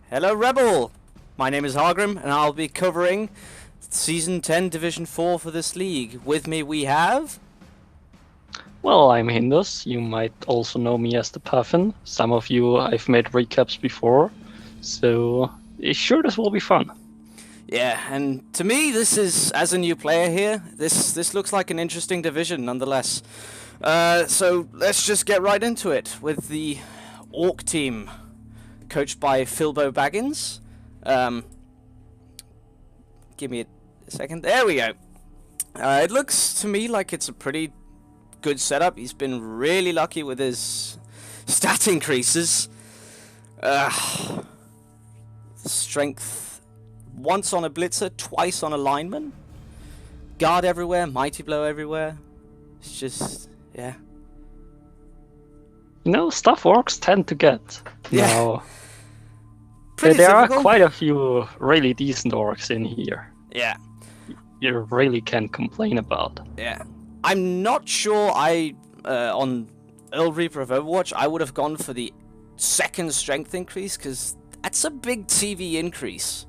Hello REBBL! My name is Hargrim and I'll be covering Season 10 Division 4 for this league. With me we have... Well, I'm Hindus. You might also know me as the Puffin. Some of you I've made recaps before, so sure this will be fun. Yeah, and to me this is, as a new player here, this looks like an interesting division nonetheless. So let's just get right into it with the Orc team, coached by Philbo Baggins. Give me a second. There we go. It looks to me like it's a pretty good setup. He's been really lucky with his stat increases. Strength once on a blitzer, twice on a lineman. Guard everywhere, mighty blow everywhere. It's just, yeah. You know, stuff orcs tend to get. Yeah. Now, Pretty there are typical. quite a few really decent orcs in here. Yeah. You really can't complain about. Yeah. I'm not sure on Earl Reaper of Overwatch, I would have gone for the second strength increase, because that's a big TV increase.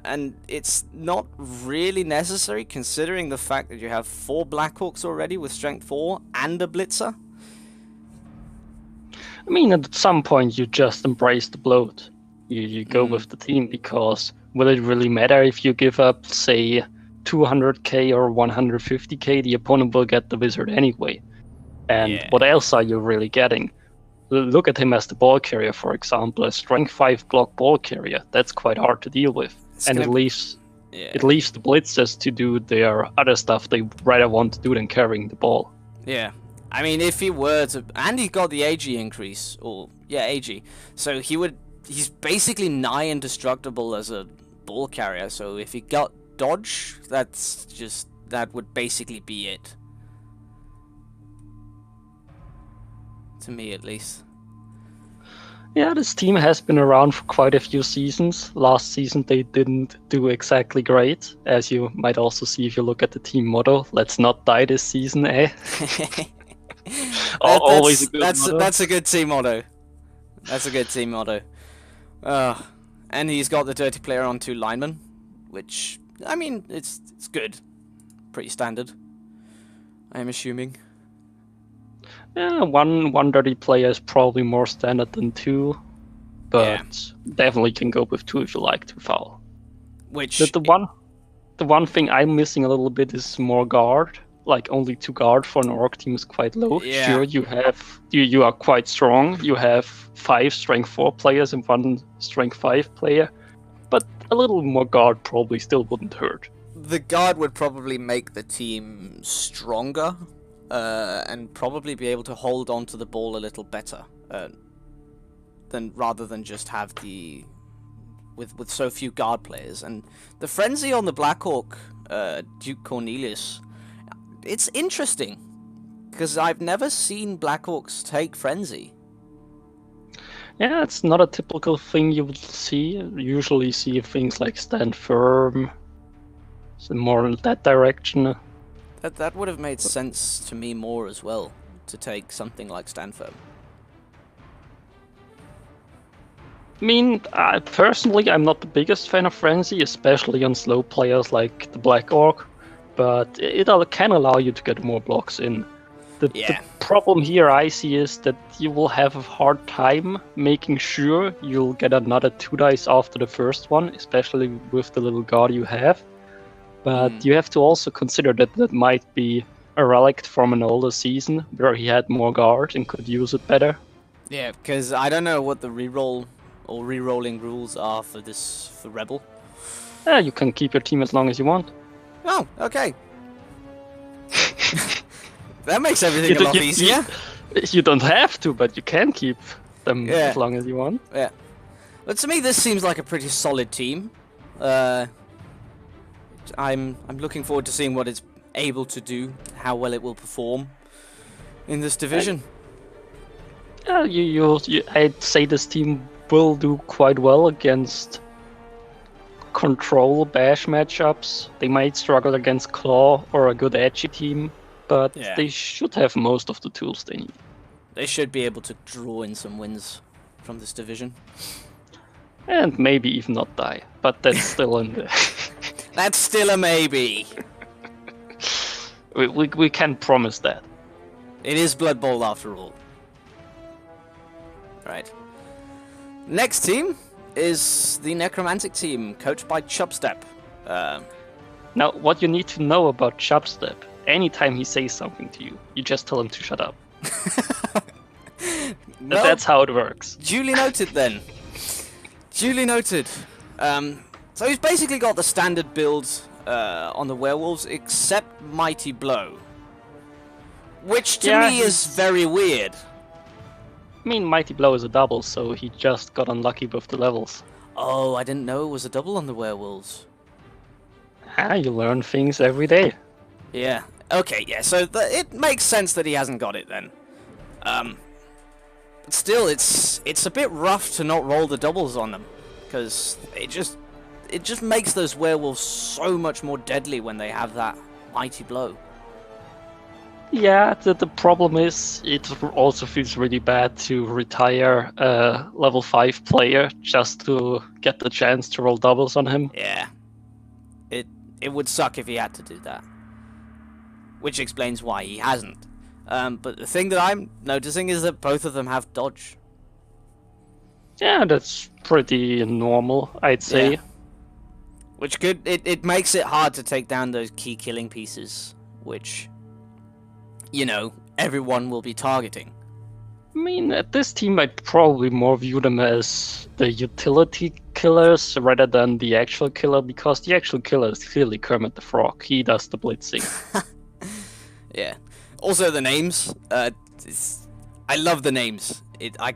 And it's not really necessary, considering the fact that you have 4 Blackhawks already with strength 4 and a Blitzer. I mean, at some point you just embrace the bloat. You go with the team, because will it really matter if you give up, say, 200k or 150k? The opponent will get the wizard anyway. And Yeah. what else are you really getting? Look at him as the ball carrier, for example, a strength 5 block ball carrier. That's quite hard to deal with. And it leaves the blitzers to do their other stuff they rather want to do than carrying the ball. Yeah. I mean, if he were to... And he got the AG increase. Or, yeah, AG. So he's basically nigh indestructible as a ball carrier. So if he got dodge, that would basically be it. To me, at least. Yeah, this team has been around for quite a few seasons. Last season they didn't do exactly great, as you might also see if you look at the team motto. Let's not die this season, eh? Always a good motto. That's a good team motto. That's a good team motto. And he's got the dirty player on 2 linemen, which, I mean, it's good. Pretty standard, I'm assuming. Yeah, one dirty player is probably more standard than 2, but definitely can go with 2 if you like to foul. Which The one thing I'm missing a little bit is more guard. Like, only 2 guard for an orc team is quite low. Yeah. Sure, you are quite strong. You have 5 strength 4 players and 1 strength 5 player, but a little more guard probably still wouldn't hurt. the guard would probably make the team stronger, and probably be able to hold on to the ball a little better, rather than just have the with so few guard players. And the frenzy on the Blackhawk, Duke Cornelius, it's interesting because I've never seen Blackhawks take frenzy. Yeah, it's not a typical thing you would see. You usually see things like stand firm, so more in that direction. That would have made sense to me more as well, to take something like stand firm. I mean, personally, I'm not the biggest fan of frenzy, especially on slow players like the Black Orc, but it can allow you to get more blocks in. The problem here I see is that you will have a hard time making sure you'll get another 2 dice after the first one, especially with the little guard you have. But you have to also consider that might be a relic from an older season where he had more guard and could use it better. Yeah, because I don't know what the reroll or rerolling rules are for REBBL. Yeah, you can keep your team as long as you want. Oh, okay. That makes everything a lot easier. You don't have to, but you can keep them as long as you want. Yeah. But to me, this seems like a pretty solid team. I'm looking forward to seeing what it's able to do, how well it will perform in this division. I'd say this team will do quite well against control bash matchups. They might struggle against claw or a good edgy team, but they should have most of the tools they need. They should be able to draw in some wins from this division. And maybe even not die, but that's still in the... That's still a maybe. we can't promise that. It is Blood Bowl after all. Right. Next team is the Necromantic team, coached by Chubstep. Now, what you need to know about Chubstep, anytime he says something to you, you just tell him to shut up. No, That's how it works. duly noted then. Duly noted. So he's basically got the standard build on the werewolves, except Mighty Blow. Which to me is very weird. I mean, Mighty Blow is a double, so he just got unlucky with the levels. Oh, I didn't know it was a double on the werewolves. You learn things every day. Yeah. Okay, yeah, so it makes sense that he hasn't got it then. But still, it's a bit rough to not roll the doubles on them, because it just makes those werewolves so much more deadly when they have that Mighty Blow. Yeah, the problem is, it also feels really bad to retire a level 5 player just to get the chance to roll doubles on him. Yeah. It would suck if he had to do that. Which explains why he hasn't. But the thing that I'm noticing is that both of them have dodge. Yeah, that's pretty normal, I'd say. Yeah. Which it makes it hard to take down those key killing pieces, which, you know, everyone will be targeting. I mean, at this team, I'd probably more view them as the utility killers rather than the actual killer, because the actual killer is clearly Kermit the Frog. He does the blitzing. Yeah. Also, the names. I love the names. I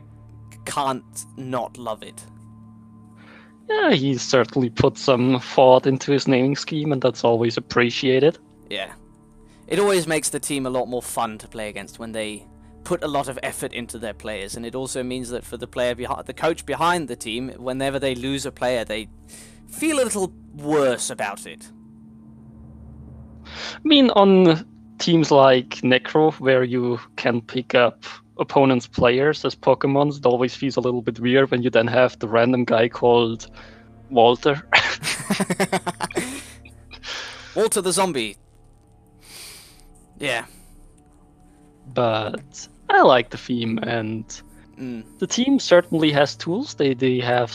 can't not love it. Yeah, he certainly put some thought into his naming scheme, and that's always appreciated. Yeah. It always makes the team a lot more fun to play against when they put a lot of effort into their players, and it also means that for the player behind, the coach behind the team, whenever they lose a player, they feel a little worse about it. I mean, on teams like Necro, where you can pick up opponents' players as Pokemons, it always feels a little bit weird when you then have the random guy called Walter. Walter the zombie. Yeah. But I like the theme, and the team certainly has tools. They have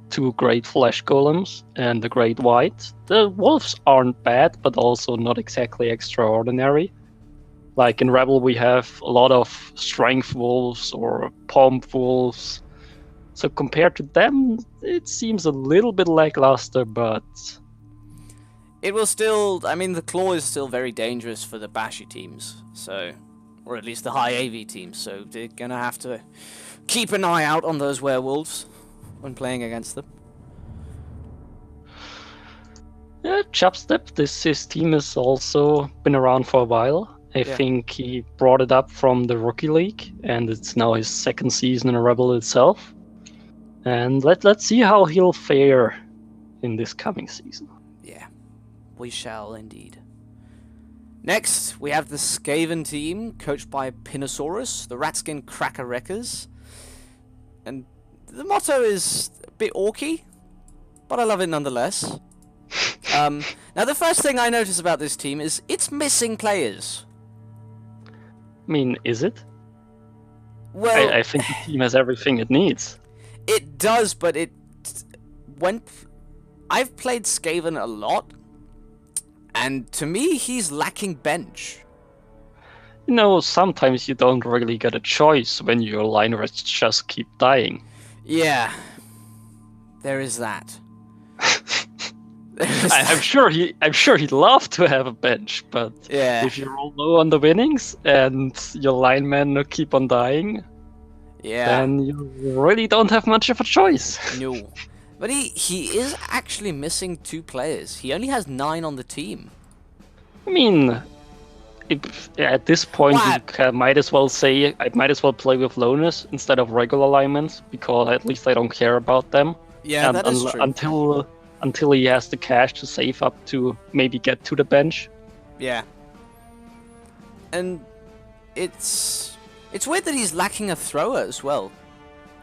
two great flesh golems and a great white. The wolves aren't bad, but also not exactly extraordinary. Like in REBBL, we have a lot of strength wolves or pomp wolves. So compared to them, it seems a little bit lackluster, but it will still... I mean, the claw is still very dangerous for the bashy teams, so... Or at least the high AV teams, so they're gonna have to keep an eye out on those werewolves when playing against them. Yeah, Chubstep, his team has also been around for a while. I think he brought it up from the Rookie League, and it's now his second season in REBBL itself. And let's see how he'll fare in this coming season. Yeah, we shall indeed. Next, we have the Skaven team, coached by Pinosaurus, the Ratskin Cracker Wreckers. And the motto is a bit orky, but I love it nonetheless. Now, the first thing I notice about this team is it's missing players. I mean, is it? Well, I think the team has everything it needs. It does, but I've played Skaven a lot, and to me, he's lacking bench. You know, sometimes you don't really get a choice when your line rats just keep dying. Yeah, there is that. I'm sure he'd love to have a bench, but if you roll low on the winnings and your linemen keep on dying, then you really don't have much of a choice. No. But he is actually missing 2 players. He only has 9 on the team. I mean, at this point, you might as well say I might as well play with loners instead of regular alignments, because at least I don't care about them. Yeah, that is true. Until he has the cash to save up to maybe get to the bench. Yeah. And it's weird that he's lacking a thrower as well.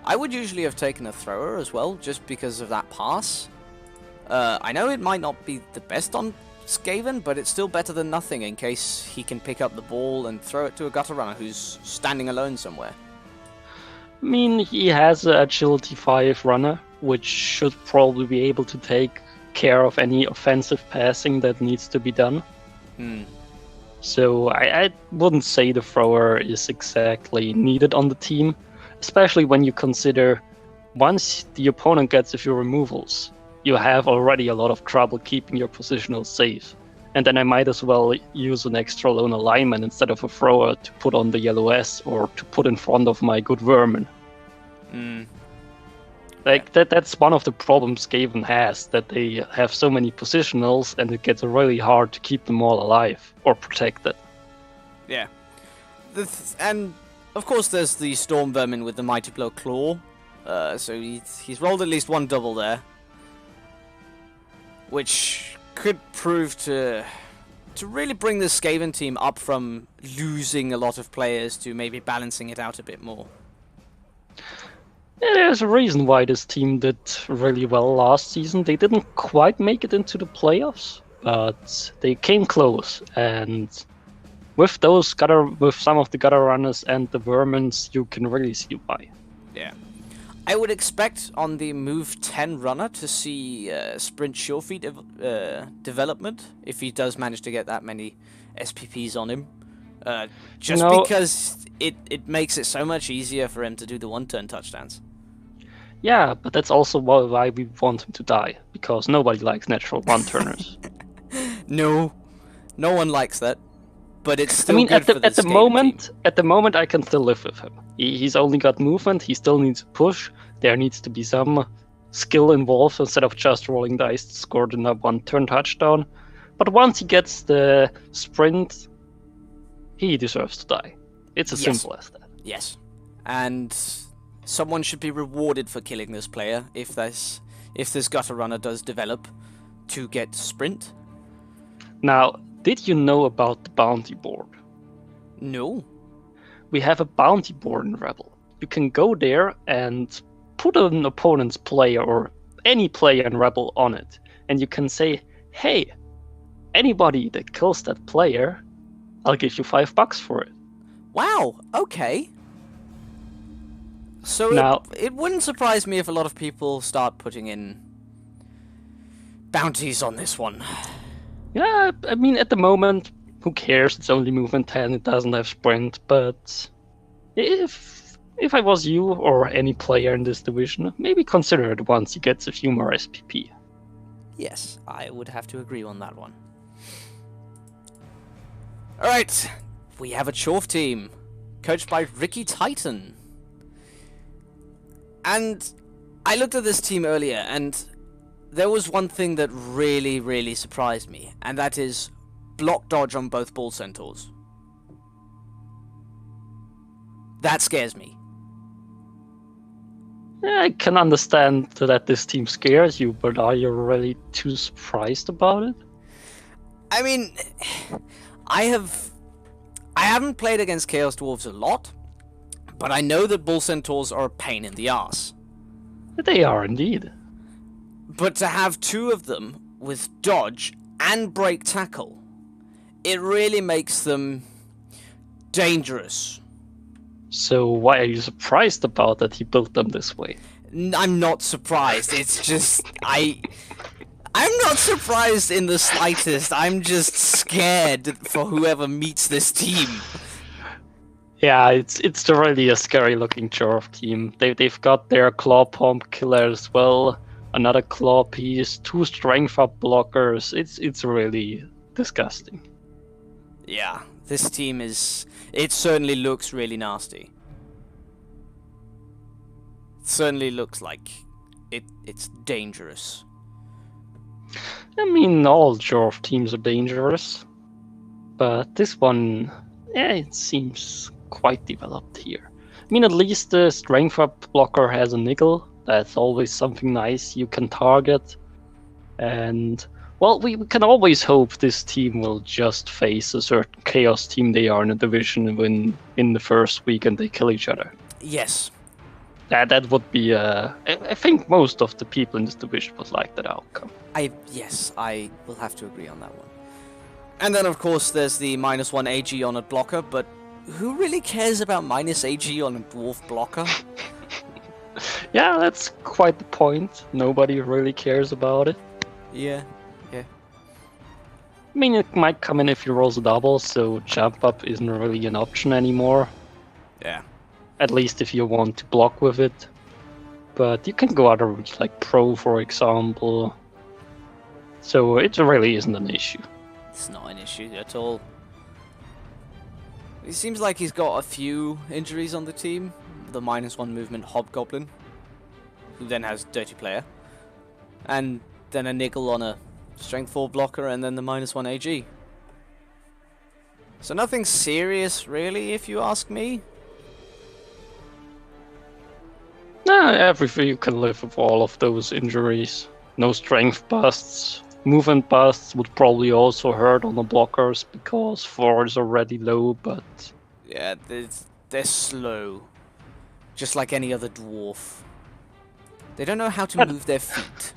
I would usually have taken a thrower as well, just because of that pass. I know it might not be the best on Skaven, but it's still better than nothing in case he can pick up the ball and throw it to a gutter runner who's standing alone somewhere. I mean, he has an agility 5 runner, which should probably be able to take care of any offensive passing that needs to be done. So I wouldn't say the thrower is exactly needed on the team, especially when you consider once the opponent gets a few removals, you have already a lot of trouble keeping your positional safe. And then I might as well use an extra lone alignment instead of a thrower to put on the yellow S or to put in front of my good vermin. Like that's one of the problems Skaven has, that they have so many positionals and it gets really hard to keep them all alive or protected. Yeah. And of course there's the Storm Vermin with the Mighty Blow Claw. So he's rolled at least one double there. Which could prove to really bring the Skaven team up from losing a lot of players to maybe balancing it out a bit more. Yeah, there's a reason why this team did really well last season. They didn't quite make it into the playoffs, but they came close. And with some of the gutter runners and the vermins, you can really see why. Yeah. I would expect on the move 10 runner to see sprint sure feet development if he does manage to get that many SPPs on him. Because it makes it so much easier for him to do the one-turn touchdowns. Yeah, but that's also why we want him to die, because nobody likes natural one-turners. No one likes that. But it's still good at for the moment, team. at the moment, I can still live with him. He's only got movement. He still needs to push. There needs to be some skill involved instead of just rolling dice to score the one-turn touchdown. But once he gets the sprint, he deserves to die. It's as simple as that. Yes, and someone should be rewarded for killing this player if this gutter runner does develop to get sprint. Now, did you know about the bounty board? No. We have a bounty board in REBBL. You can go there and put an opponent's player or any player in REBBL on it, and you can say, hey, anybody that kills that player, I'll give you $5 for it. Wow, okay. So now, it wouldn't surprise me if a lot of people start putting in bounties on this one. Yeah, I mean, at the moment, who cares? It's only movement 10, it doesn't have sprint, but if I was you or any player in this division, maybe consider it once he gets a few more SPP. Yes, I would have to agree on that one. Alright, we have a Chorf team, coached by Ricky Titan. And I looked at this team earlier, and there was one thing that really, really surprised me, and that is block dodge on both Bull Centaurs. That scares me. Yeah, I can understand that this team scares you, but are you really too surprised about it? I mean, I haven't played against Chaos Dwarves a lot, but I know that Bull Centaurs are a pain in the ass. They are indeed. But to have two of them with dodge and break tackle, it really makes them dangerous. So why are you surprised about that he built them this way? I'm not surprised. It's just I'm not surprised in the slightest. I'm just scared for whoever meets this team. Yeah, it's really a scary looking Chorf team. They've got their claw pump killer as well, another claw piece, 2 strength up blockers. It's really disgusting. Yeah, this team it certainly looks really nasty. It certainly looks like it's dangerous. I mean, all Chorf teams are dangerous, but this one, yeah, it seems quite developed here. I mean, at least the strength up blocker has a niggle. That's always something nice you can target. And, well, we can always hope this team will just face a certain Chaos team they are in a division when in the first week and they kill each other. Yes. That would be. I think most of the people in this division would like that outcome. Yes, I will have to agree on that one. And then, of course, there's the -1 AG on a blocker, but who really cares about minus AG on a dwarf blocker? Yeah, that's quite the point. Nobody really cares about it. Yeah. I mean, it might come in if he rolls a double, so jump up isn't really an option anymore. Yeah. At least if you want to block with it. But you can go other routes, like Pro, for example. So it really isn't an issue. It's not an issue at all. It seems like he's got a few injuries on the team. The -1 movement Hobgoblin, who then has Dirty Player. And then a Niggle on a Strength 4 blocker, and then the -1 AG. So nothing serious, really, if you ask me. Nah, everything you can live with all of those injuries. No strength busts. Movement busts would probably also hurt on the blockers because 4 is already low, but... Yeah, they're slow. Just like any other dwarf. They don't know how to move their feet.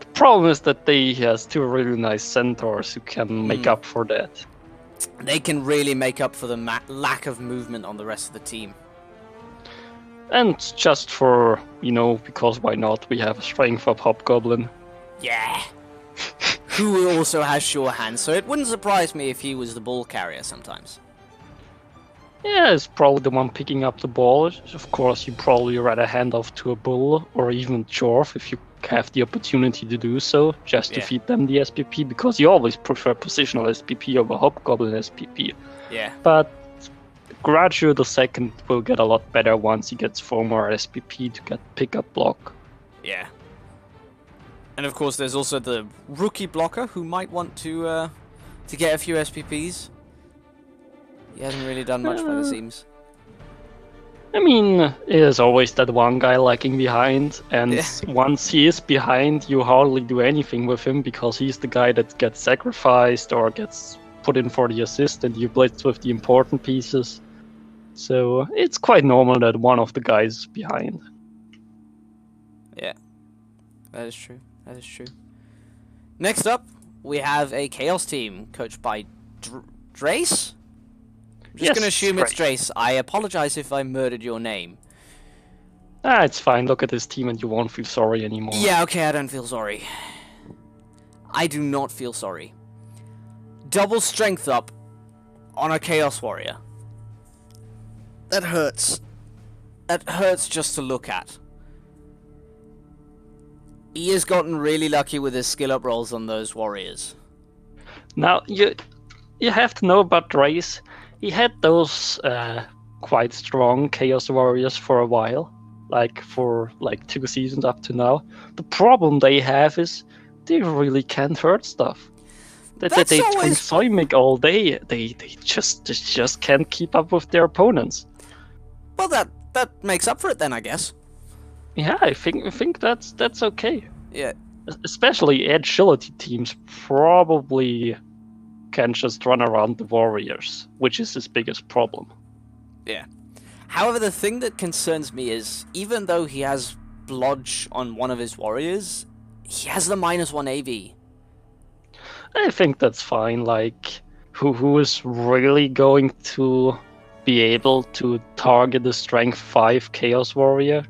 The problem is that he has 2 really nice centaurs who can make up for that. They can really make up for the lack of movement on the rest of the team. And just for, because why not, we have a strength up Hobgoblin. Yeah. Who also has sure hands, so it wouldn't surprise me if he was the ball carrier sometimes. Yeah, it's probably the one picking up the ball. Of course, you probably rather hand off to a bull or even Jorf if you have the opportunity to do so, just to feed them the SPP, because you always prefer positional SPP over Hobgoblin SPP. Yeah. But gradually the second will get a lot better once he gets 4 more SPP to get pickup block. Yeah. And of course there's also the rookie blocker who might want to get a few SPPs. He hasn't really done much by the seams. I mean, there's always that one guy lagging behind, and once he is behind, you hardly do anything with him because he's the guy that gets sacrificed or gets put in for the assist, and you blitz with the important pieces. So it's quite normal that one of the guys is behind. Yeah, that is true. That is true. Next up, we have a Chaos team coached by Drace? I'm just going to assume it's Drace. I apologize if I murdered your name. It's fine. Look at this team and you won't feel sorry anymore. Yeah, okay, I don't feel sorry. I do not feel sorry. Double strength up on a Chaos Warrior. That hurts. That hurts just to look at. He has gotten really lucky with his skill up rolls on those warriors. Now, you have to know about Drace. He had those quite strong Chaos Warriors for a while, for 2 seasons up to now. The problem they have is they really can't hurt stuff. They twin Soimic all day. They just can't keep up with their opponents. Well, that makes up for it then, I guess. Yeah, I think that's okay. Yeah. Especially agility teams probably can just run around the warriors, which is his biggest problem. Yeah. However, the thing that concerns me is, even though he has Blodge on one of his warriors, he has the -1 AV. I think that's fine. Who is really going to be able to target a strength 5 Chaos Warrior?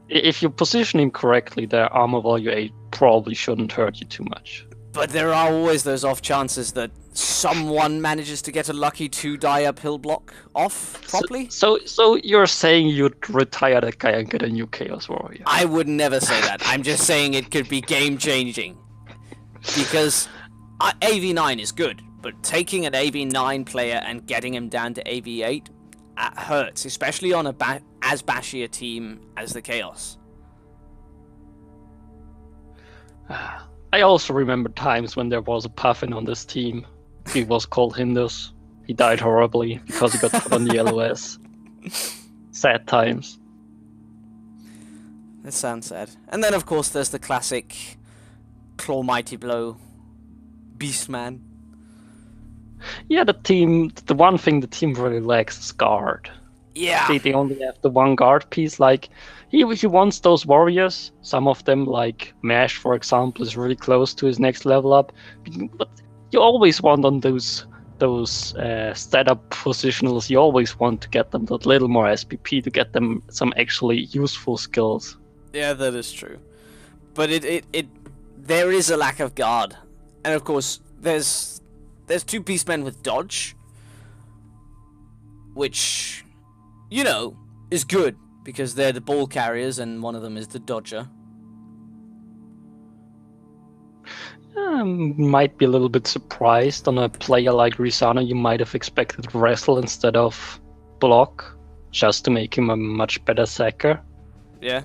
If you position him correctly, their armor value 8 probably shouldn't hurt you too much. But there are always those off chances that someone manages to get a lucky 2-die uphill block off properly. So you're saying you'd retire that guy and get a new Chaos Warrior? I would never say that. I'm just saying it could be game changing. Because AV9 is good, but taking an AV9 player and getting him down to AV8 hurts, especially on as bashy a team as the Chaos. I also remember times when there was a Puffin on this team. He was called Hindus. He died horribly because he got put on the LOS. Sad times. That sounds sad. And then, of course, there's the classic Claw Mighty Blow Beastman. Yeah, the one thing the team really lacks is guard. Yeah. They only have the one guard piece. Like he wants those warriors. Some of them, like Mash, for example, is really close to his next level up. But you always want on those setup positionals. You always want to get them that little more SPP to get them some actually useful skills. Yeah, that is true. But there is a lack of guard, and of course there's two beastmen with dodge, which, you know, is good because they're the ball carriers and one of them is the dodger. Might be a little bit surprised on a player like Rizana. You might have expected wrestle instead of block, just to make him a much better sacker. Yeah.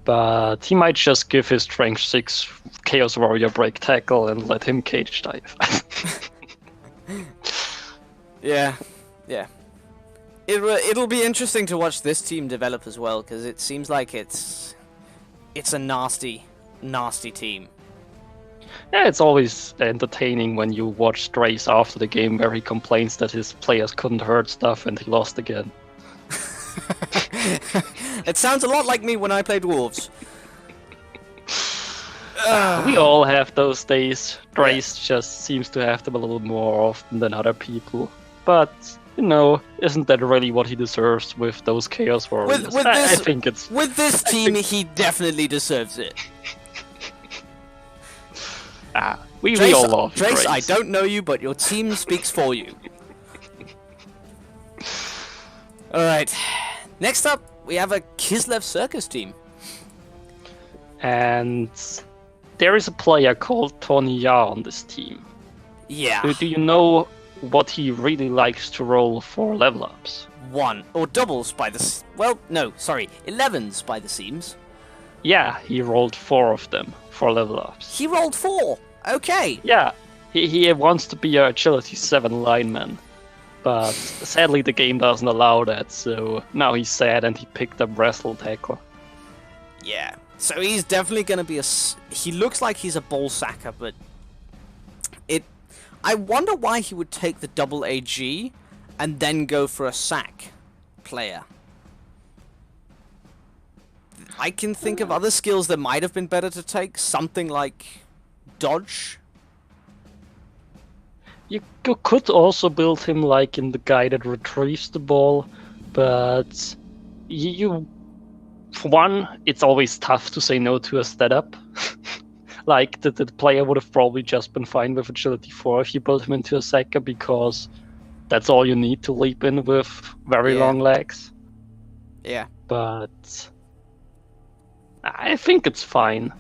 But he might just give his strength 6 Chaos Warrior break tackle and let him cage dive. Yeah. It'll be interesting to watch this team develop as well, because it seems like it's a nasty team. Yeah, it's always entertaining when you watch Strays after the game where he complains that his players couldn't hurt stuff and he lost again. It sounds a lot like me when I played Dwarves. We all have those days. Strays just seems to have them a little more often than other people. But, you know, isn't that really what he deserves with those Chaos Warriors? I think it's... With this team, he definitely deserves it. We Trace, all love Trace, Trace. I don't know you, but your team speaks for you. Alright. Next up, we have a Kislev Circus team. And there is a player called Tony Ya on this team. Yeah. Do you know what he really likes to roll for level ups? 1 or doubles by the... Well, no, sorry, 11s by the seams. Yeah, he rolled 4 of them for level ups. He rolled 4. Okay. Yeah, he wants to be a Agility 7 lineman. But sadly the game doesn't allow that, so now he's sad and he picked up Wrestle Tackle. Yeah. So he's definitely going to be he looks like he's a ball sacker, but... I wonder why he would take the double AG and then go for a sack player. I can think of other skills that might have been better to take. Something like dodge. You could also build him like in the guy that retrieves the ball, but for one, it's always tough to say no to a setup. Like, the player would have probably just been fine with Agility 4 if you build him into a sacker, because that's all you need to leap in with very long legs. Yeah. But I think it's fine.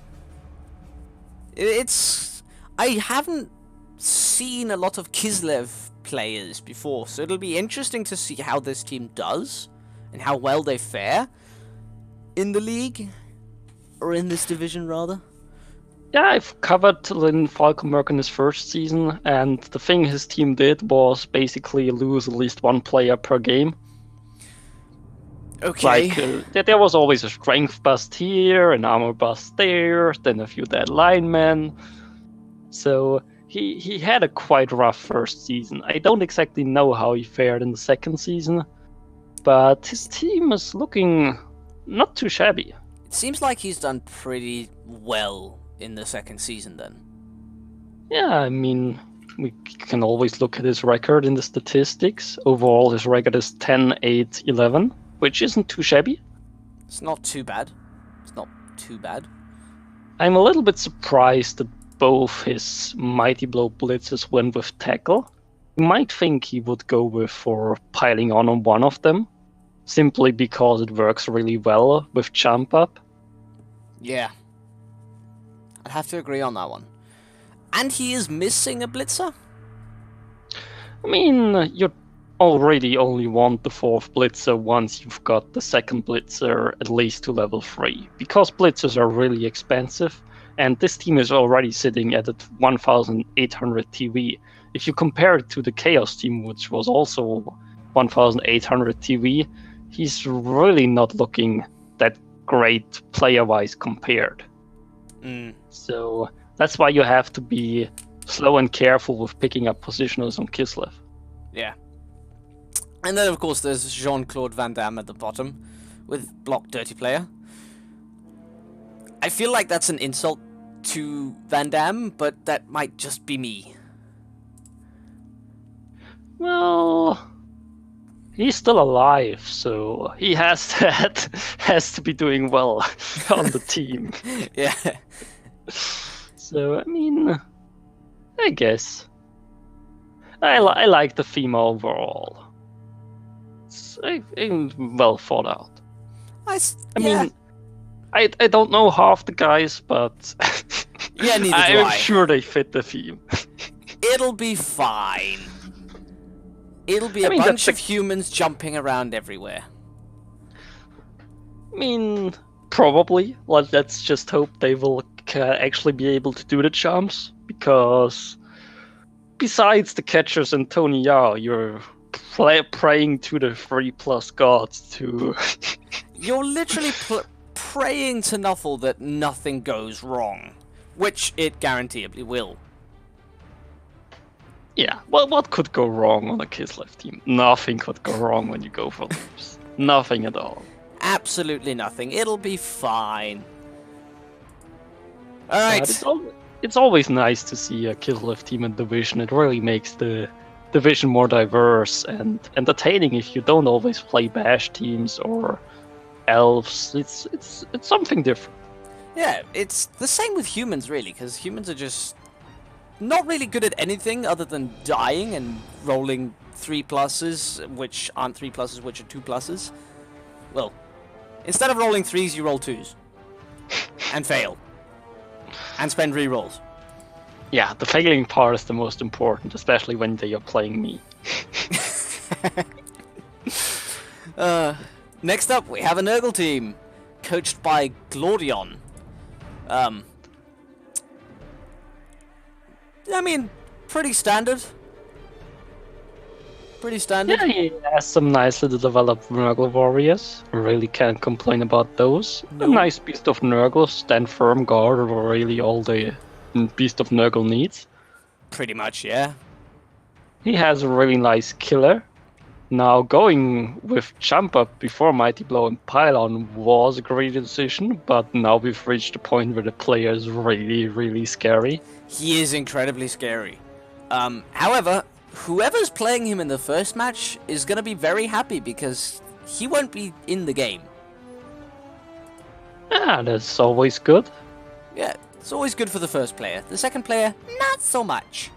I haven't seen a lot of Kislev players before, so it'll be interesting to see how this team does and how well they fare in the league, or in this division rather. Yeah, I've covered Lynn Falkenberg in his first season, and the thing his team did was basically lose at least 1 player per game. Okay. Like, there was always a strength bust here, an armor bust there, then a few dead linemen. So he had a quite rough first season. I don't exactly know how he fared in the second season, but his team is looking not too shabby. It seems like he's done pretty well in the second season then. Yeah, I mean, we can always look at his record in the statistics. Overall, his record is 10-8-11, which isn't too shabby. It's not too bad. I'm a little bit surprised that both his Mighty Blow blitzes went with tackle. You might think he would go for piling on one of them, simply because it works really well with jump up. Yeah. I'd have to agree on that one. And he is missing a blitzer? I mean, you already only want the 4th blitzer once you've got the 2nd blitzer at least to level 3, because blitzers are really expensive, and this team is already sitting at 1,800 TV. If you compare it to the Chaos team, which was also 1,800 TV, he's really not looking that great player-wise compared. So that's why you have to be slow and careful with picking up positionals on Kislev. Yeah. And then, of course, there's Jean-Claude Van Damme at the bottom with block dirty player. I feel like that's an insult to Van Damme, but that might just be me. Well, he's still alive, so he has to be doing well on the team. Yeah. So I mean, I guess I like the theme overall. It's well thought out. I mean, I don't know half the guys, but yeah, neither do I'm sure they fit the theme. It'll be fine. It'll be a bunch of humans jumping around everywhere. I mean, probably. Let's just hope they will actually be able to do the jumps, because besides the catchers and Tony Yao, you're praying to the 3+ gods to... You're literally praying to Nuffle that nothing goes wrong, which it guaranteedly will. Yeah, well, what could go wrong on a Kislev team? Nothing could go wrong when you go for loops. Nothing at all. Absolutely nothing. It'll be fine. Alright. It's always nice to see a Kislev team in Division. It really makes the Division more diverse and entertaining if you don't always play Bash teams or Elves. It's something different. Yeah, it's the same with humans, really, because humans are just not really good at anything other than dying and rolling 3+, which aren't 3+, which are 2+. Well, instead of rolling 3s, you roll 2s. And fail. And spend rerolls. Yeah, the failing part is the most important, especially when they are playing me. Next up, we have a Nurgle team, coached by Glorion. I mean, pretty standard. Pretty standard. Yeah, he has some nicely developed Nurgle warriors. Really can't complain about those. Nope. A nice Beast of Nurgle, stand firm guard, or really all the Beast of Nurgle needs. Pretty much, yeah. He has a really nice killer. Now, going with Jump Up before Mighty Blow and Pylon was a great decision, but now we've reached the point where the player is really, really scary. He is incredibly scary. However, whoever's playing him in the first match is going to be very happy because he won't be in the game. Ah, that's always good. Yeah, it's always good for the first player. The second player, not so much.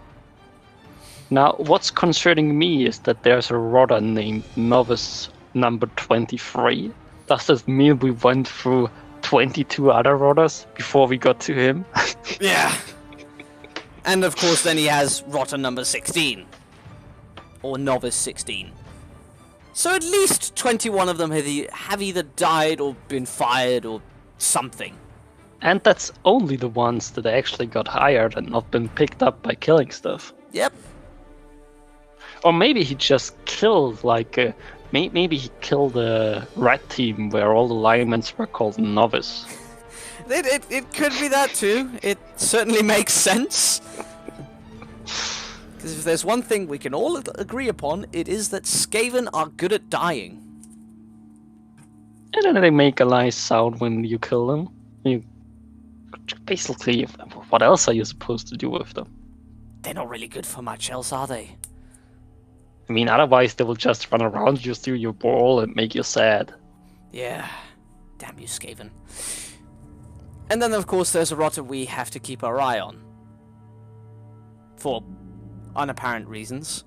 Now, what's concerning me is that there's a Rodder named Novice number 23. Does this mean we went through 22 other Rodders before we got to him? Yeah. And of course then he has Rotter number 16. Or Novice 16. So at least 21 of them have either died or been fired or something. And that's only the ones that actually got hired and not been picked up by killing stuff. Yep. Or maybe he just killed, maybe he killed a red team where all the linemen were called Novice. It could be that too. It certainly makes sense. Because if there's one thing we can all agree upon, it is that Skaven are good at dying. And then they make a nice sound when you kill them. Basically, what else are you supposed to do with them? They're not really good for much else, are they? I mean, otherwise they will just run around you, steal your ball, and make you sad. Yeah. Damn you, Skaven. And then, of course, there's a Rotter we have to keep our eye on. For unapparent reasons.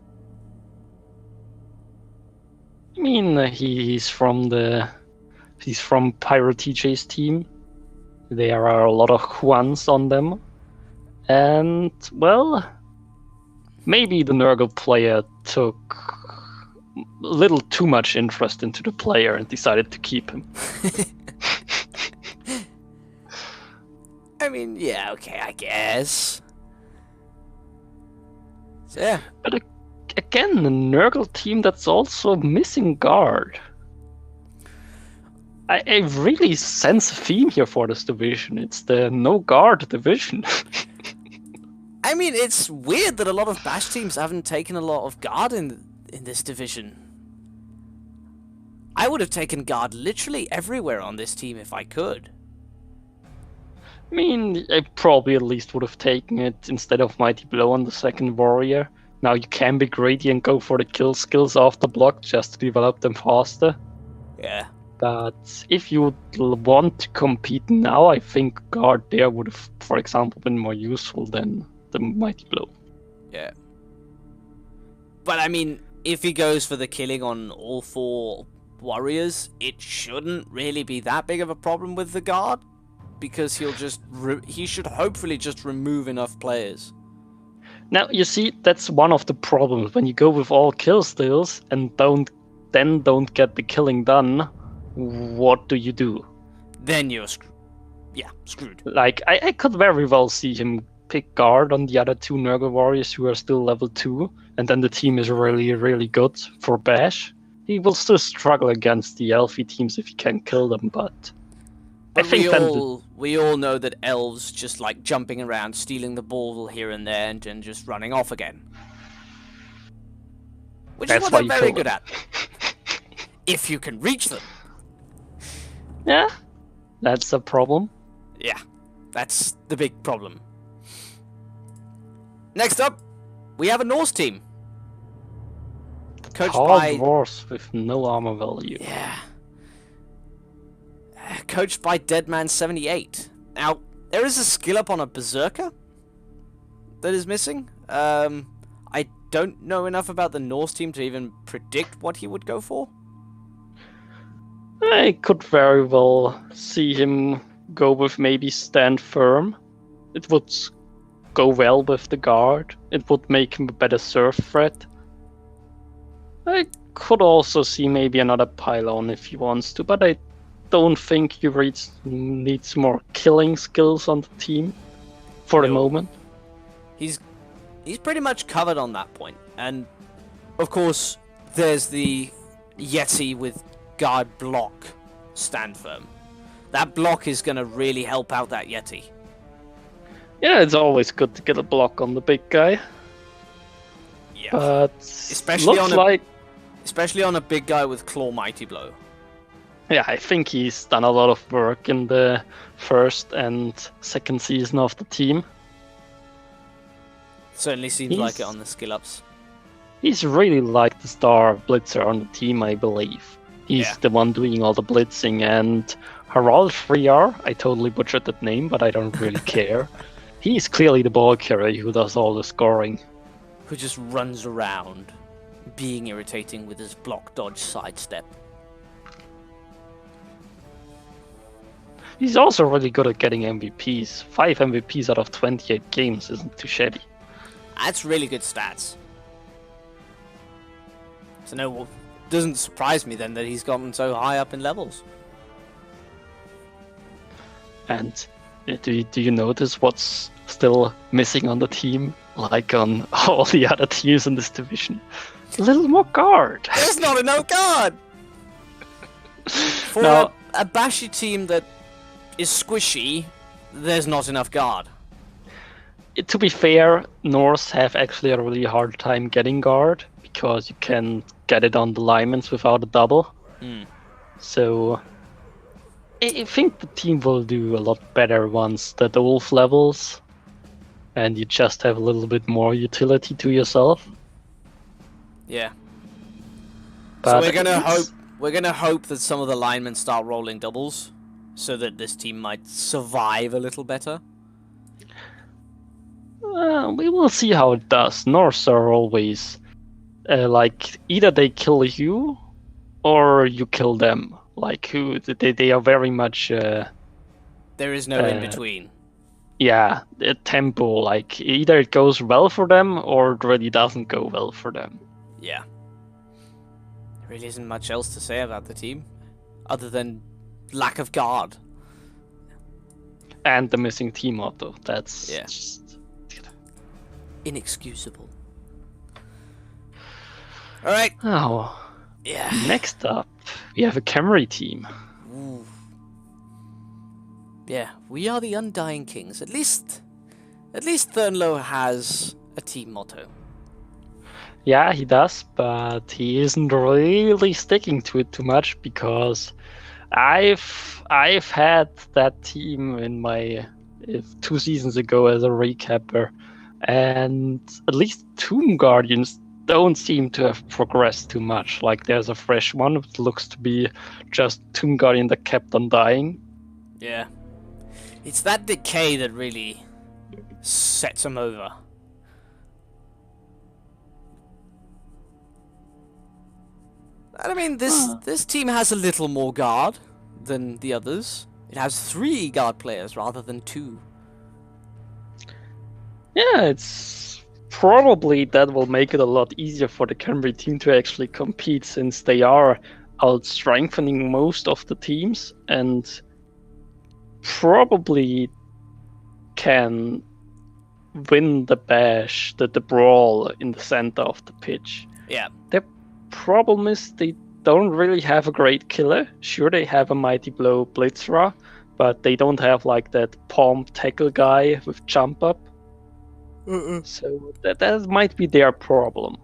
I mean, he's from Pyro TJ's team. There are a lot of Juans on them. And, well, maybe the Nurgle player took a little too much interest into the player and decided to keep him. I mean, yeah, okay, I guess. So, yeah. But again, the Nurgle team that's also missing guard. I really sense a theme here for this division. It's the no guard division. I mean, it's weird that a lot of Bash teams haven't taken a lot of guard in this division. I would have taken guard literally everywhere on this team if I could. I mean, I probably at least would have taken it instead of Mighty Blow on the second warrior. Now you can be greedy and go for the kill skills after block just to develop them faster. Yeah. But if you would want to compete now, I think guard there would have, for example, been more useful than the Mighty Blow. Yeah. But I mean, if he goes for the killing on all 4 warriors, it shouldn't really be that big of a problem with the guard, because he'll just he should hopefully just remove enough players. Now you see, that's one of the problems when you go with all kill steals and don't get the killing done. What do? Then you're screwed. Like I could very well see him pick guard on the other 2 Nurgle warriors who are still level 2, and then the team is really, really good for bash. He will still struggle against the Elfie teams if he can kill them, but I think we all know that elves just like jumping around, stealing the ball here and there, and then just running off again. Which is what they're very good at. If you can reach them. Yeah, that's a problem. Yeah, that's the big problem. Next up, we have a Norse team. Coached by dwarves with no armor value. Yeah. Coached by Deadman78. Now, there is a skill up on a Berserker that is missing. I don't know enough about the Norse team to even predict what he would go for. I could very well see him go with maybe Stand Firm. It would go well with the guard. It would make him a better surf threat. I could also see maybe another pylon if he wants to, but I don't think he needs more killing skills on the team for the moment. He's pretty much covered on that point. And of course, there's the Yeti with guard block Stand Firm. That block is going to really help out that Yeti. Yeah, it's always good to get a block on the big guy. Yeah. But especially on a big guy with Claw Mighty Blow. Yeah, I think he's done a lot of work in the first and second season of the team. Certainly seems like it on the skill ups. He's really like the star blitzer on the team, I believe. He's the one doing all the blitzing, and Harald 3R, I totally butchered that name, but I don't really care. He's clearly the ball carrier who does all the scoring. Who just runs around, being irritating with his block, dodge, sidestep. He's also really good at getting MVPs. 5 MVPs out of 28 games isn't too shabby. That's really good stats. So no, it doesn't surprise me then that he's gotten so high up in levels. And do you notice what's still missing on the team, like on all the other teams in this division? A little more guard. There's not enough guard. For a bashy team that is squishy, there's not enough guard. To be fair, Norse have actually a really hard time getting guard because you can get it on the linemen without a double. So I think the team will do a lot better once the Wolf levels and you just have a little bit more utility to yourself. Yeah. But so we're gonna hope that some of the linemen start rolling doubles so that this team might survive a little better. We will see how it does. Norse are always like either they kill you or you kill them. Like they are very much. There is no in between. Yeah, the tempo. Like either it goes well for them or it really doesn't go well for them. Yeah. There really isn't much else to say about the team, other than lack of guard. And the missing team motto. That's just inexcusable. Alright. Oh. Yeah. Next up, we have a Camry team. Ooh. Yeah, we are the Undying Kings. At least Thurnlow has a team motto. Yeah, he does, but he isn't really sticking to it too much because I've had that team in my 2 seasons ago as a recapper, and at least Tomb Guardians don't seem to have progressed too much. Like there's a fresh one, it looks to be just Tomb Guardian that kept on dying. Yeah. It's that decay that really sets him over. I mean, this team has a little more guard than the others. It has 3 guard players rather than 2. Yeah, it's probably that will make it a lot easier for the Camry team to actually compete since they are out strengthening most of the teams and probably can win the bash, the brawl in the center of the pitch. Yeah. The problem is they don't really have a great killer. Sure, they have a Mighty Blow Blitzerer, but they don't have like that palm tackle guy with jump up. So that might be their problem.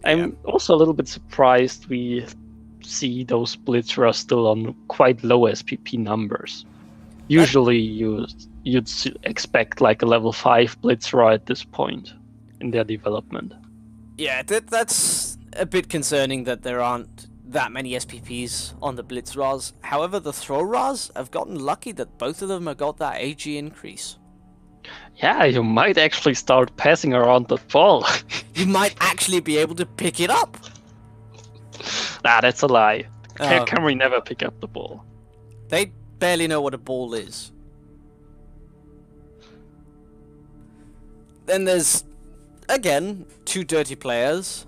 I'm also a little bit surprised we see those Blitzers still on quite low SPP numbers. Usually you'd expect like a level 5 Blitzer at this point in their development. Yeah, that's a bit concerning that there aren't that many SPPs on the Blitzers. However, the Throw-Ras have gotten lucky that both of them have got that AG increase. Yeah, you might actually start passing around the ball. You might actually be able to pick it up. Nah, that's a lie. Oh. Camry never pick up the ball. They barely know what a ball is. Then there's, again, 2 dirty players.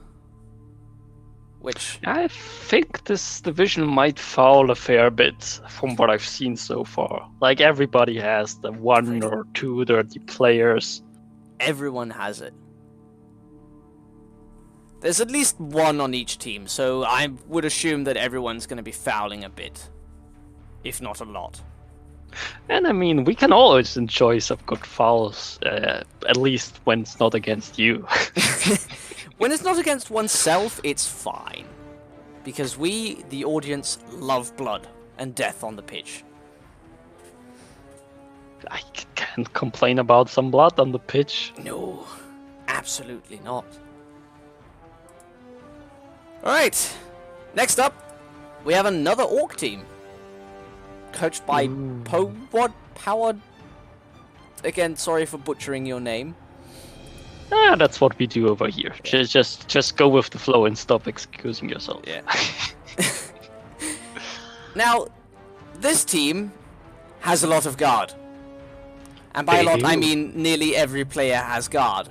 Which... I think this division might foul a fair bit from what I've seen so far. Like, everybody has the 1 or 2 dirty players. Everyone has it. There's at least 1 on each team, so I would assume that everyone's going to be fouling a bit. If not a lot. And I mean, we can always enjoy some good fouls, at least when it's not against you. When it's not against oneself, it's fine. Because we, the audience, love blood and death on the pitch. I can't complain about some blood on the pitch. No, absolutely not. Alright, next up, we have another Orc team. Coached by Powad. Again, sorry for butchering your name. Ah, that's what we do over here. Yeah. Just go with the flow and stop excusing yourself. Yeah. Now, this team has a lot of guard. And by a lot, I mean nearly every player has guard.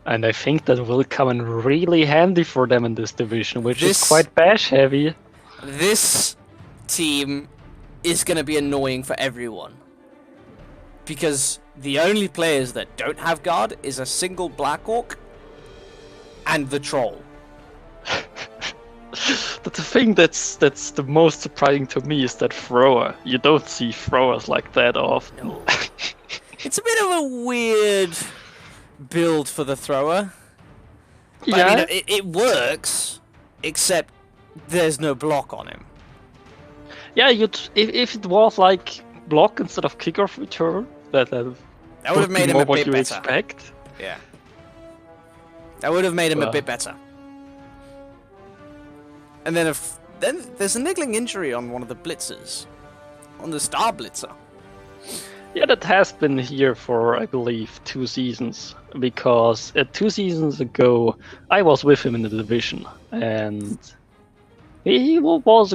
And I think that will come in really handy for them in this division, which is quite bash heavy. This team is going to be annoying for everyone. Because the only players that don't have guard is a single Black Orc and the Troll. But the thing that's the most surprising to me is that thrower. You don't see throwers like that often. No. It's a bit of a weird build for the thrower. But, yeah. I mean, it works, except there's no block on him. Yeah, if it was like block instead of kickoff return, that would have made him a bit better. Expect. Yeah. That would have made him a bit better. And then then there's a niggling injury on one of the blitzers. On the Star Blitzer. Yeah, that has been here for, I believe, 2 seasons. Because 2 seasons ago, I was with him in the division. And it was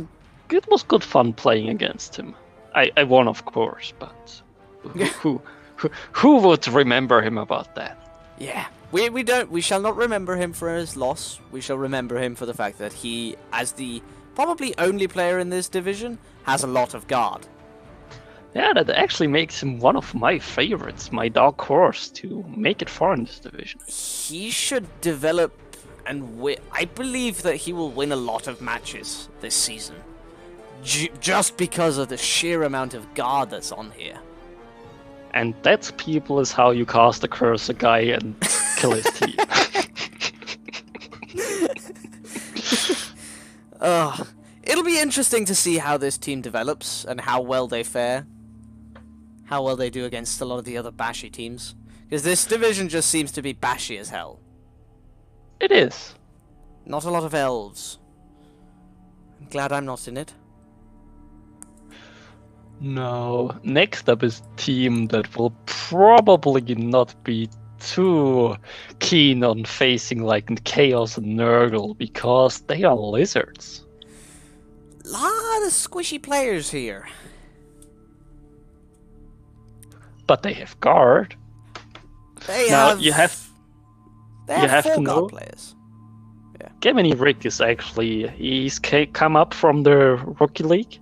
good fun playing against him. I won, of course, but who would remember him about that? Yeah, we shall not remember him for his loss. We shall remember him for the fact that he, as the probably only player in this division, has a lot of guard. Yeah, that actually makes him one of my favorites, my dark horse to make it far in this division. He should develop and win. I believe that he will win a lot of matches this season. Just because of the sheer amount of guard that's on here. And that, people, is how you cast a curse a guy and kill his team. It'll be interesting to see how this team develops and how well they fare. How well they do against a lot of the other bashy teams. Because this division just seems to be bashy as hell. It is. Not a lot of elves. I'm glad I'm not in it. No. Next up is a team that will probably not be too keen on facing like Chaos and Nurgle because they are lizards. Lot of squishy players here. But they have guard. They Now have... you have four to guard know. players. Gemini Rick is actually he's come up from the rookie league,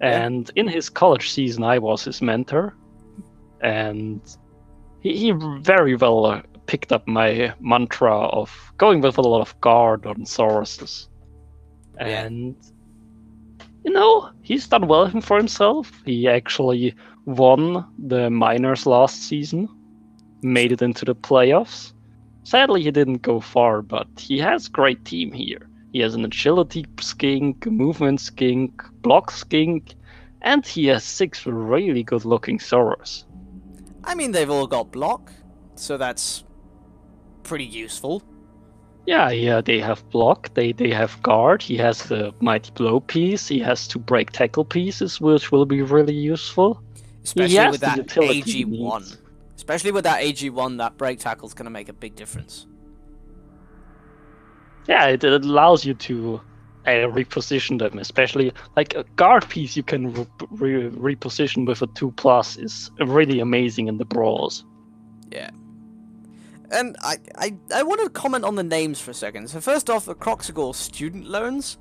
and in his college season I was his mentor, and he very well picked up my mantra of going with a lot of guard on sources, and you know he's done well for himself. He actually won the minors last season, made it into the playoffs. Sadly, he didn't go far, but he has a great team here. He has an agility skink, movement skink, block skink, and he has 6 really good-looking Soros. I mean, they've all got block, so that's pretty useful. Yeah, they have block, they have guard, he has the mighty blow piece, he has 2 break tackle pieces, which will be really useful. Especially with that AG1. Especially with that AG1, that break tackle's going to make a big difference. Yeah, it allows you to reposition them, especially like a guard piece you can reposition with a 2+ is really amazing in the brawls. Yeah. And I want to comment on the names for a second. So first off, the Croxagore student loans.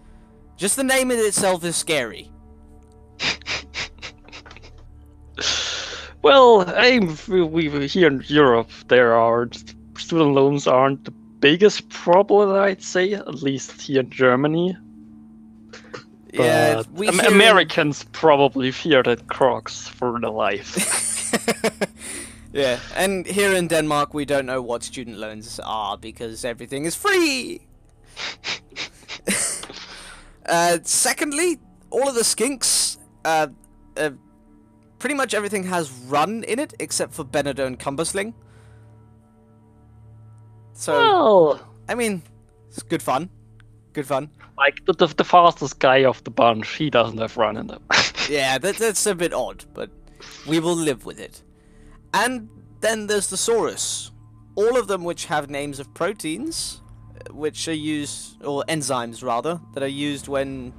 Just the name in itself is scary. Well, we here in Europe, student loans aren't the biggest problem, I'd say, at least here in Germany. Yeah, but Americans probably fear that Crocs for their life. Yeah, and here in Denmark, we don't know what student loans are because everything is free. Secondly, all of the skinks, pretty much everything has run in it, except for Benedone Cumbersling. So, well, I mean, it's good fun. Good fun. Like, the fastest guy of the bunch, he doesn't have run in them. Yeah, that's a bit odd, but we will live with it. And then there's the Saurus. All of them which have names of proteins, which are used, or enzymes rather, that are used when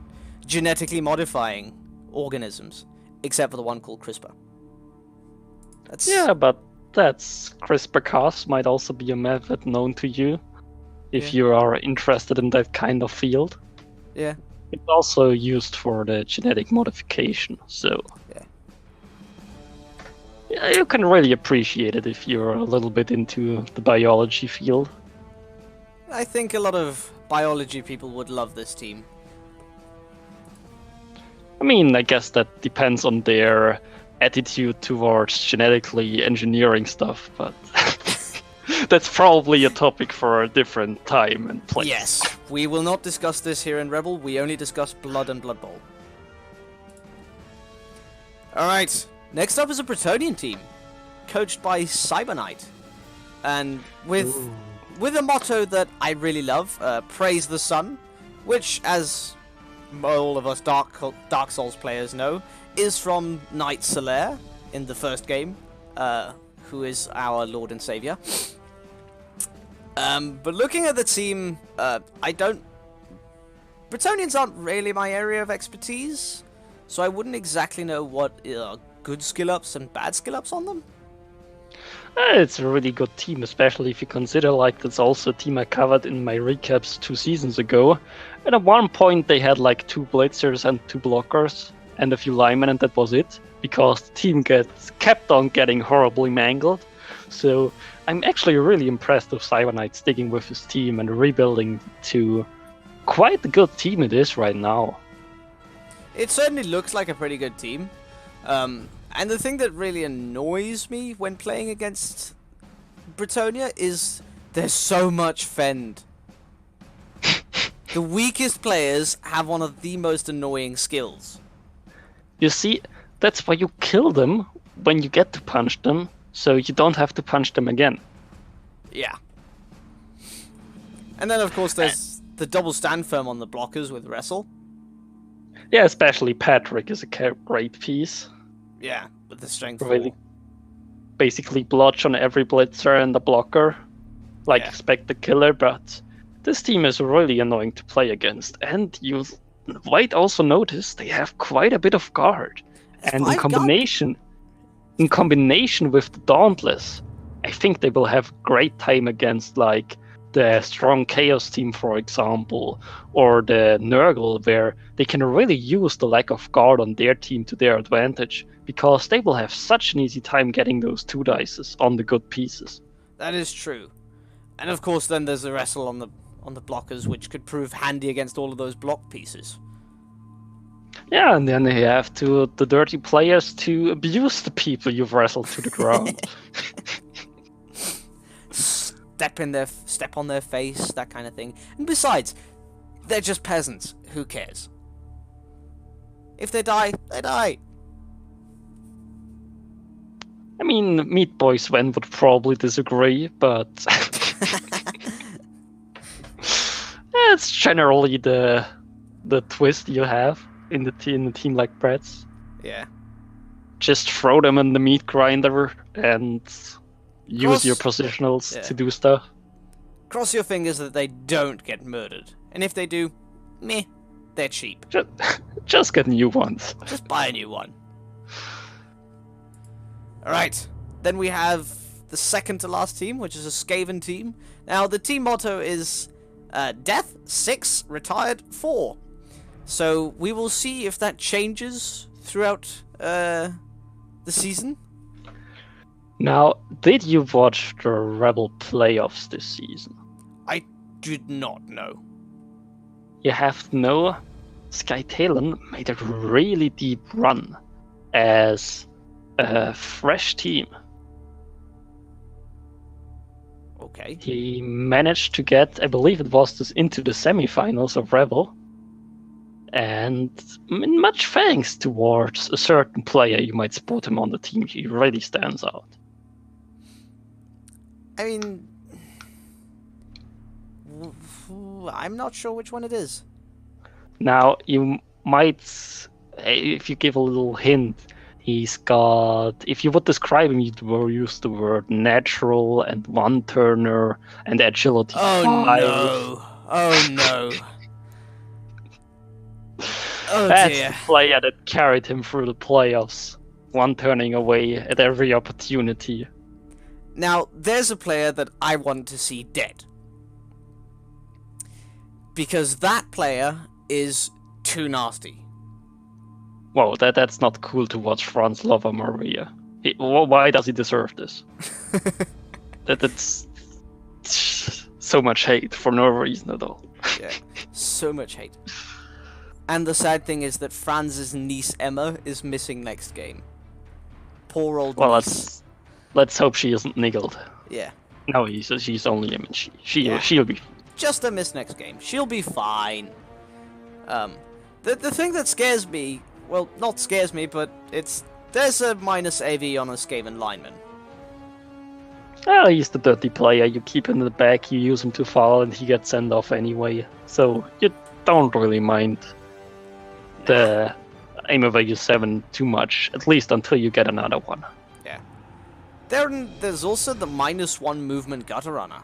genetically modifying organisms. Except for the one called CRISPR. Yeah, but that's CRISPR-Cas might also be a method known to you if you are interested in that kind of field. Yeah. It's also used for the genetic modification, so yeah, you can really appreciate it if you're a little bit into the biology field. I think a lot of biology people would love this team. I mean, I guess that depends on their attitude towards genetically engineering stuff, but that's probably a topic for a different time and place. Yes, we will not discuss this here in REBBL, we only discuss Blood and Blood Bowl. Alright, next up is a Bretonian team, coached by Cyberknight, and with a motto that I really love, Praise the Sun, which, as all of us Dark Souls players know, is from Knight Solaire in the first game, who is our Lord and Savior. But looking at the team, Bretonians aren't really my area of expertise, so I wouldn't exactly know what good skill ups and bad skill ups on them. It's a really good team, especially if you consider like that's also a team I covered in my recaps 2 seasons ago. And at one point they had like 2 blitzers and 2 blockers and a few linemen, and that was it, because the team kept on getting horribly mangled. So I'm actually really impressed with Cyberknight sticking with his team and rebuilding to quite a good team it is right now. It certainly looks like a pretty good team. And the thing that really annoys me when playing against Bretonia is there's so much fend. The weakest players have one of the most annoying skills. You see, that's why you kill them when you get to punch them, so you don't have to punch them again. Yeah. And then, of course, there's the double stand firm on the blockers with wrestle. Yeah, especially Patrick is a great piece. Yeah, with the strength Really, 4. basically blotch on every blitzer and the blocker. Like, Yeah. expect the killer, but this team is really annoying to play against. And you might also notice they have quite a bit of guard. It's And 5 in combination with the Dauntless, I think they will have great time against like the strong Chaos team, for example, or the Nurgle, where they can really use the lack of guard on their team to their advantage, because they will have such an easy time getting those 2 dices on the good pieces. That is true. And of course, then there's the wrestle on the blockers, which could prove handy against all of those block pieces. Yeah, and then you have the dirty players to abuse the people you've wrestled to the ground. Step on their face, that kind of thing. And besides, they're just peasants. Who cares? If they die, they die. I mean, Meat Boy Sven would probably disagree, but it's generally the twist you have in the team like Brett's. Yeah. Just throw them in the meat grinder and use your positionals to do stuff. Cross your fingers that they don't get murdered. And if they do, meh, they're cheap. Just get new ones. Just buy a new one. Alright, then we have the second to last team, which is a Skaven team. Now, the team motto is Death 6, Retired 4. So, we will see if that changes throughout the season. Now, did you watch the REBBL playoffs this season? I did not know. You have to know, Skytalen made a really deep run as a fresh team. Okay. He managed to get, I believe it was this, into the semifinals of REBBL. And much thanks towards a certain player, you might spot him on the team, he really stands out. I mean, I'm not sure which one it is. Now, you might, if you give a little hint, he's got, if you would describe him, you'd use the word natural and one-turner and agility. Oh no! Oh no! Oh That's dear. the player that carried him through the playoffs, one-turning away at every opportunity. Now, there's a player that I want to see dead. Because that player is too nasty. Whoa, that's not cool to watch Franz Lover Maria. Why does he deserve this? That's so much hate for no reason at all. Yeah, so much hate. And the sad thing is that Franz's niece Emma is missing next game. Poor old niece. Let's hope she isn't niggled. Yeah. No, she's only, I mean, she'll be. Just a miss next game. She'll be fine. The thing that scares me, well, not scares me, but there's a minus AV on a Skaven lineman. Well, he's the dirty player. You keep him in the back, you use him to foul, and he gets sent off anyway. So you don't really mind the aim of value 7 too much, at least until you get another one. Yeah. There's also the -1 movement gutter runner.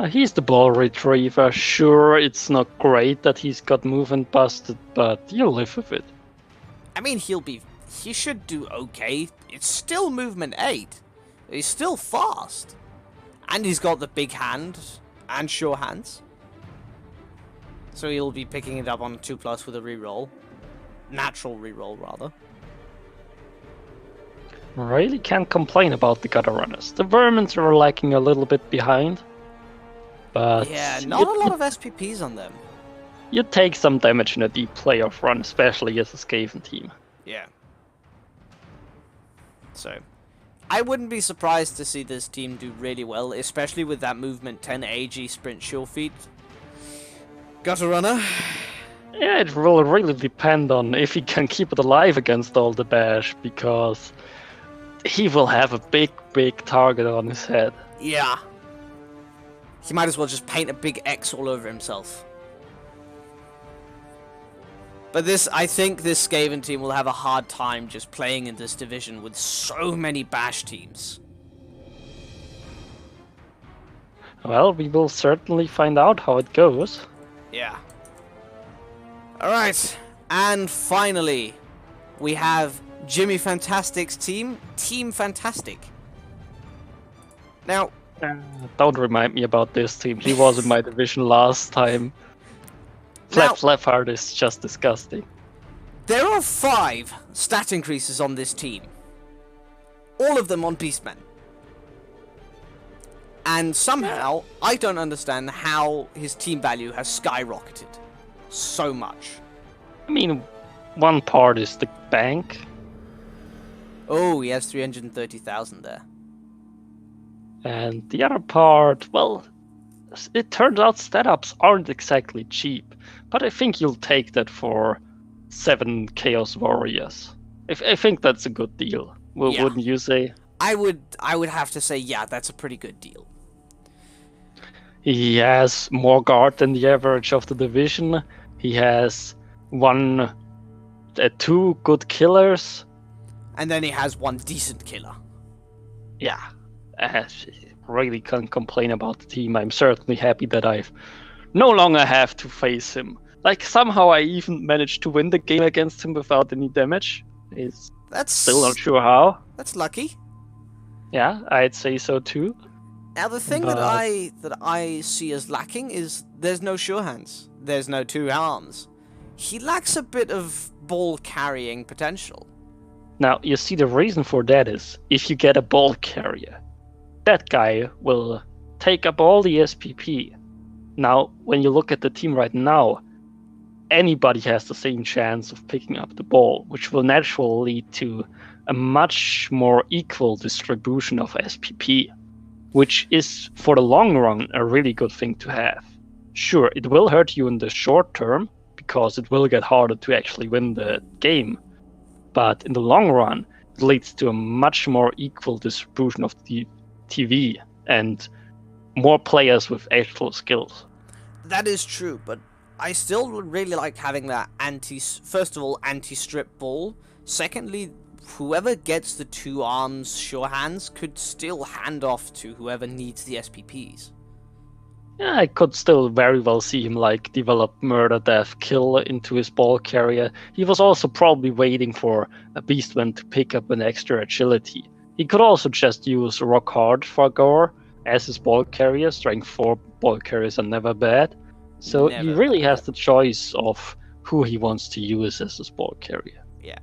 He's the ball retriever. Sure, it's not great that he's got movement busted, but you'll live with it. I mean, he should do okay. It's still movement 8. He's still fast. And he's got the big hand and sure hands. So he'll be picking it up on 2+ with a reroll. Natural reroll, rather. Really can't complain about the gutter runners. The vermins are lacking a little bit behind. But yeah, not a lot of SPPs on them. You take some damage in a deep playoff run, especially as a Skaven team. Yeah. So, I wouldn't be surprised to see this team do really well, especially with that movement 10 AG sprint sure feet. Gutter runner. Yeah, it will really depend on if he can keep it alive against all the bash, because he will have a big target on his head. Yeah. He might as well just paint a big X all over himself. But I think this Skaven team will have a hard time just playing in this division with so many bash teams. Well, we will certainly find out how it goes. Yeah. Alright, and finally, we have Jimmy Fantastic's team, Team Fantastic. Now... don't remind me about this team. He was in my division last time. Flapheart is just disgusting. There are 5 stat increases on this team. All of them on Beastmen. And somehow, I don't understand how his team value has skyrocketed so much. I mean, one part is the bank. Oh, he has 330,000 there. And the other part, well, it turns out stat-ups aren't exactly cheap. But I think you'll take that for 7 Chaos Warriors. I think that's a good deal. Yeah. Wouldn't you say? I would have to say, yeah, that's a pretty good deal. He has more guard than the average of the division. He has 2 good killers. And then he has 1 decent killer. Yeah. I really can't complain about the team. I'm certainly happy that I no longer have to face him. Like, somehow I even managed to win the game against him without any damage. That's still not sure how. That's lucky. Yeah, I'd say so too. Now the thing that I see as lacking is there's no sure hands. There's no 2 arms. He lacks a bit of ball carrying potential. Now, you see, the reason for that is if you get a ball carrier, that guy will take up all the SPP. Now, when you look at the team right now, anybody has the same chance of picking up the ball, which will naturally lead to a much more equal distribution of SPP, which is, for the long run, a really good thing to have. Sure, it will hurt you in the short term, because it will get harder to actually win the game, but in the long run, it leads to a much more equal distribution of the TV and more players with actual skills. That is true, but I still really like having that first of all, anti-strip ball. Secondly, whoever gets the 2 arms sure hands could still hand off to whoever needs the SPPs. Yeah, I could still very well see him develop murder, death, kill into his ball carrier. He was also probably waiting for a Beastman to pick up an extra agility. He could also just use Rock Hard for Gore as his ball carrier. Strength 4 ball carriers are never bad. So he really has the choice of who he wants to use as his ball carrier. Yeah.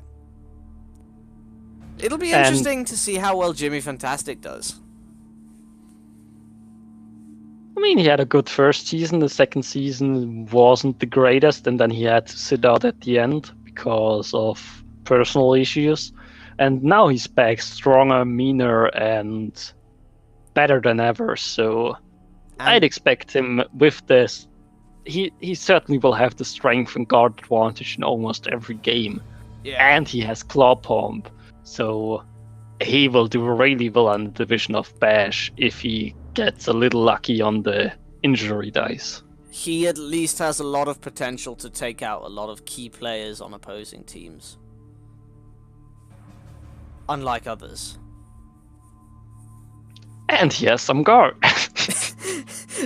It'll be interesting to see how well Jimmy Fantastic does. I mean, he had a good first season. The second season wasn't the greatest, and then he had to sit out at the end because of personal issues. And now he's back stronger, meaner, and better than ever. So I'd expect him with this. He certainly will have the strength and guard advantage in almost every game. Yeah. And he has Claw Pump. So he will do really well on the division of Bash if he gets a little lucky on the injury dice. He at least has a lot of potential to take out a lot of key players on opposing teams. Unlike others. And he has some guard.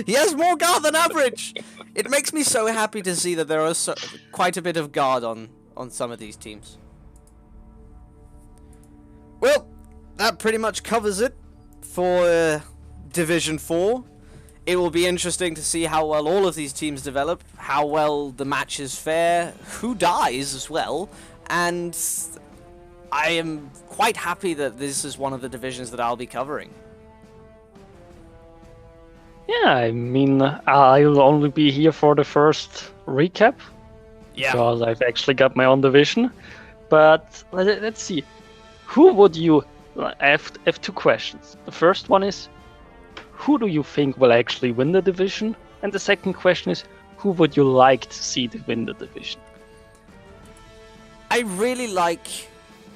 He has more guard than average! It makes me so happy to see that there are quite a bit of guard on some of these teams. Well, that pretty much covers it for Division 4. It will be interesting to see how well all of these teams develop, how well the matches fare, who dies as well, and I am quite happy that this is one of the divisions that I'll be covering. Yeah, I mean, I'll only be here for the first recap. Yeah. Because I've actually got my own division. But let's see. Who would you I have two questions. The first one is, who do you think will actually win the division? And the second question is, who would you like to see to win the division? I really like...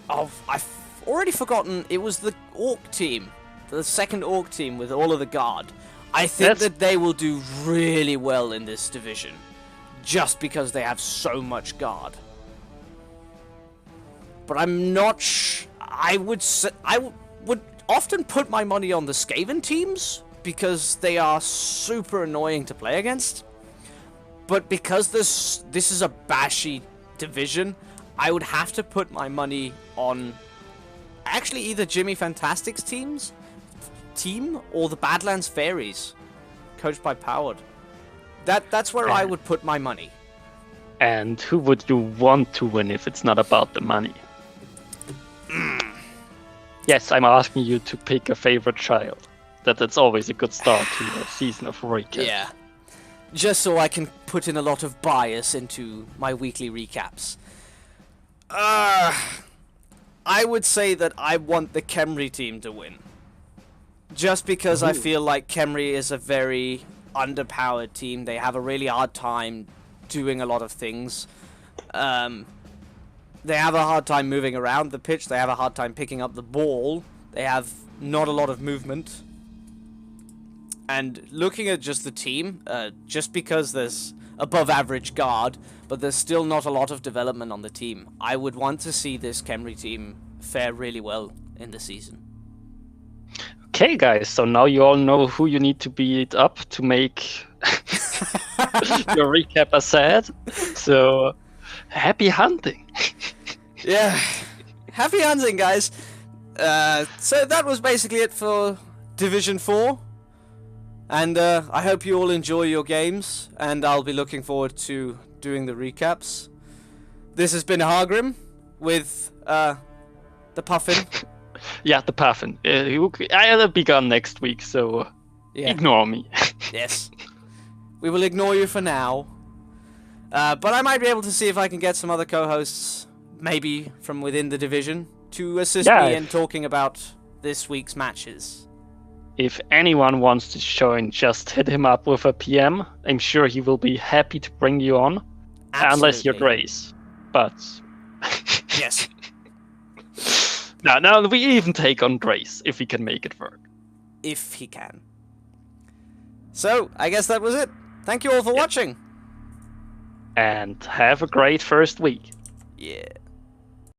Oh, I've already forgotten. It was the Orc team. The second Orc team with all of the guard. I think that they will do really well in this division. Just because they have so much guard. But I'm not I would often put my money on the Skaven teams, because they are super annoying to play against. But because this is a bashy division, I would have to put my money on actually either Jimmy Fantastic's team or the Badlands Fairies, coached by Powered. That's where I would put my money. And who would you want to win if it's not about the money? Yes, I'm asking you to pick a favorite child. That's always a good start to a season of recap. Yeah. Just so I can put in a lot of bias into my weekly recaps. I would say that I want the Khemri team to win. Just because I feel like Khemri is a very underpowered team. They have a really hard time doing a lot of things. They have a hard time moving around the pitch. They have a hard time picking up the ball. They have not a lot of movement. And looking at just the team, just because there's above average guard, but there's still not a lot of development on the team, I would want to see this Khemri team fare really well in the season. Okay, guys, so now you all know who you need to beat up to make your recap a sad. So, happy hunting! Yeah, happy hunting, guys! So that was basically it for Division 4. And I hope you all enjoy your games, and I'll be looking forward to doing the recaps. This has been Hargrim with the Puffin. Yeah, the Puffin. I'll be gone next week, so ignore me. Yes. We will ignore you for now. But I might be able to see if I can get some other co-hosts, maybe from within the division, to assist me in talking about this week's matches. If anyone wants to join, just hit him up with a PM. I'm sure he will be happy to bring you on. Absolutely. Unless you're Grace. But... Yes. No, we even take on Grace, if he can make it work. If he can. So, I guess that was it. Thank you all for watching. And have a great first week. Yeah.